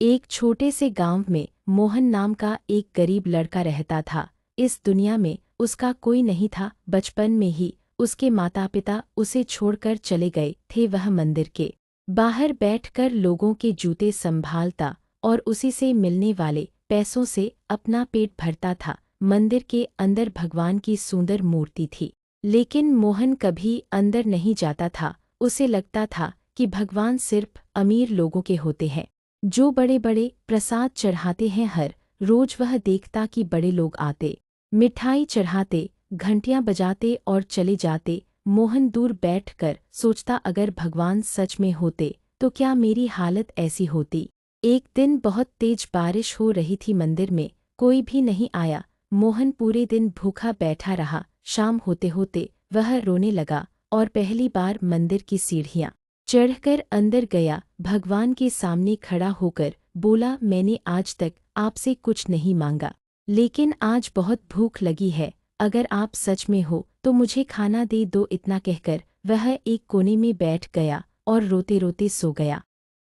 एक छोटे से गांव में मोहन नाम का एक गरीब लड़का रहता था। इस दुनिया में उसका कोई नहीं था। बचपन में ही उसके माता पिता उसे छोड़कर चले गए थे। वह मंदिर के बाहर बैठकर लोगों के जूते संभालता और उसी से मिलने वाले पैसों से अपना पेट भरता था। मंदिर के अंदर भगवान की सुंदर मूर्ति थी, लेकिन मोहन कभी अंदर नहीं जाता था। उसे लगता था कि भगवान सिर्फ अमीर लोगों के होते हैं, जो बड़े बड़े प्रसाद चढ़ाते हैं। हर रोज वह देखता कि बड़े लोग आते, मिठाई चढ़ाते, घंटियां बजाते और चले जाते। मोहन दूर बैठकर सोचता, अगर भगवान सच में होते तो क्या मेरी हालत ऐसी होती। एक दिन बहुत तेज बारिश हो रही थी। मंदिर में कोई भी नहीं आया। मोहन पूरे दिन भूखा बैठा रहा। शाम होते होते वह रोने लगा और पहली बार मंदिर की सीढ़ियां चढ़कर अंदर गया। भगवान के सामने खड़ा होकर बोला, मैंने आज तक आपसे कुछ नहीं मांगा, लेकिन आज बहुत भूख लगी है। अगर आप सच में हो तो मुझे खाना दे दो। इतना कहकर वह एक कोने में बैठ गया और रोते रोते सो गया।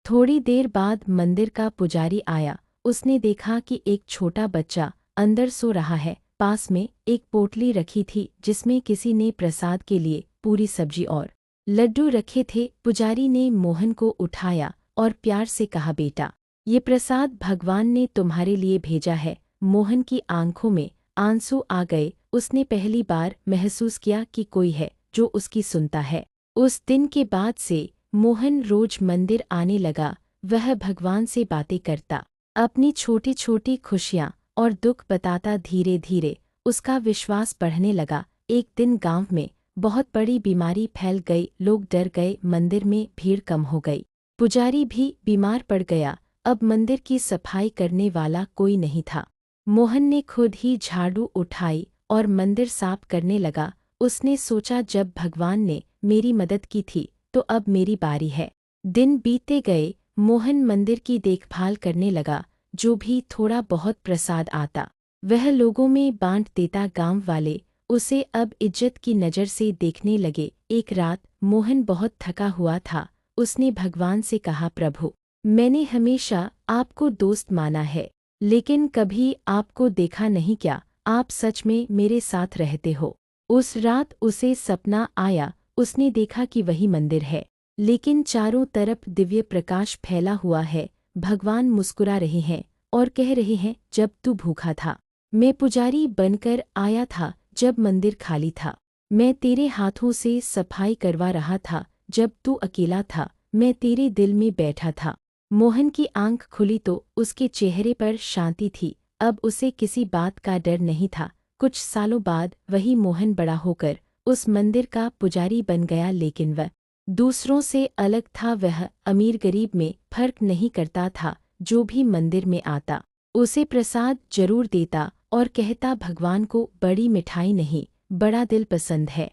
थोड़ी देर बाद मंदिर का पुजारी आया। उसने देखा कि एक छोटा बच्चा अंदर सो रहा है। पास में एक पोटली रखी थी जिसमें किसी ने प्रसाद के लिए पूरी सब्जी और लड्डू रखे थे। पुजारी ने मोहन को उठाया और प्यार से कहा, बेटा, ये प्रसाद भगवान ने तुम्हारे लिए भेजा है। मोहन की आंखों में आंसू आ गए। उसने पहली बार महसूस किया कि कोई है जो उसकी सुनता है। उस दिन के बाद से मोहन रोज मंदिर आने लगा। वह भगवान से बातें करता, अपनी छोटी छोटी खुशियाँ और दुख बताता। धीरे धीरे उसका विश्वास बढ़ने लगा। एक दिन गांव में बहुत बड़ी बीमारी फैल गई। लोग डर गए। मंदिर में भीड़ कम हो गई। पुजारी भी बीमार पड़ गया। अब मंदिर की सफाई करने वाला कोई नहीं था। मोहन ने खुद ही झाड़ू उठाई और मंदिर साफ करने लगा। उसने सोचा, जब भगवान ने मेरी मदद की थी तो अब मेरी बारी है। दिन बीतते गए। मोहन मंदिर की देखभाल करने लगा। जो भी थोड़ा बहुत प्रसाद आता वह लोगों में बांट देता। गांव वाले उसे अब इज्जत की नज़र से देखने लगे। एक रात मोहन बहुत थका हुआ था। उसने भगवान से कहा, प्रभु, मैंने हमेशा आपको दोस्त माना है, लेकिन कभी आपको देखा नहीं। क्या आप सच में मेरे साथ रहते हो? उस रात उसे सपना आया। उसने देखा कि वही मंदिर है, लेकिन चारों तरफ दिव्य प्रकाश फैला हुआ है। भगवान मुस्कुरा रहे हैं और कह रहे हैं, जब तू भूखा था मैं पुजारी बनकर आया था। जब मंदिर खाली था मैं तेरे हाथों से सफाई करवा रहा था। जब तू अकेला था मैं तेरे दिल में बैठा था। मोहन की आंख खुली तो उसके चेहरे पर शांति थी। अब उसे किसी बात का डर नहीं था। कुछ सालों बाद वही मोहन बड़ा होकर उस मंदिर का पुजारी बन गया, लेकिन वह दूसरों से अलग था। वह अमीर गरीब में फर्क नहीं करता था। जो भी मंदिर में आता उसे प्रसाद जरूर देता और कहता, भगवान को बड़ी मिठाई नहीं, बड़ा दिल पसंद है।